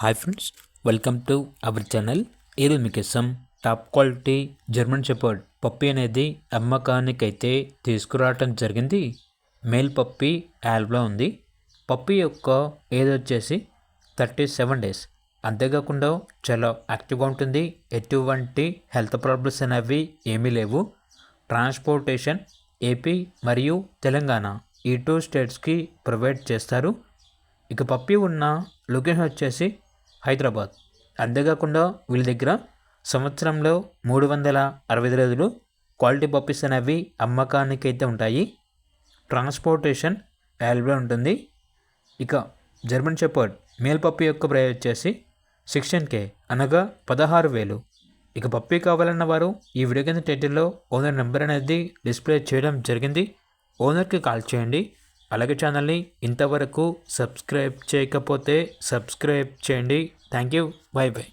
Hi friends, welcome to our channel. ఈరోజు మీకోసం top quality German shepherd puppy అనేది అమ్మకానికైతే తీసుకురావటం జరిగింది. మేల్ పప్పీ యాల్బ్లో ఉంది. పప్పీ యొక్క ఏజ్ వచ్చేసి 37 డేస్. అంతేకాకుండా చాలా యాక్టివ్గా ఉంటుంది. ఎటువంటి హెల్త్ ప్రాబ్లమ్స్ అనేవి ఏమీ లేవు. ట్రాన్స్పోర్టేషన్ ఏపీ మరియు తెలంగాణ ఈ 2 స్టేట్స్కి ప్రొవైడ్ చేస్తారు. ఇక పప్పీ ఉన్న లొకేషన్ వచ్చేసి హైదరాబాద్. అంతేకాకుండా వీళ్ళ దగ్గర సంవత్సరంలో 365 రోజులు క్వాలిటీ పప్పీస్ అనేవి అమ్మకానికి అయితే ఉంటాయి. ట్రాన్స్పోర్టేషన్ అవైలబుల్ ఉంటుంది. ఇక జర్మన్ షెపర్డ్ మేల్ పప్పీ యొక్క ప్రైస్ వచ్చేసి 16K అనగా 16,000. ఇక పప్పీ కావాలన్న వారు ఈ వీడియో కింద టైటిల్లో ఓనర్ నెంబర్ అనేది డిస్ప్లే చేయడం జరిగింది. ఓనర్కి కాల్ చేయండి. అలాగే ఛానల్ని ఇంతవరకు సబ్స్క్రైబ్ చేయకపోతే సబ్స్క్రైబ్ చేయండి. Thank you. By by.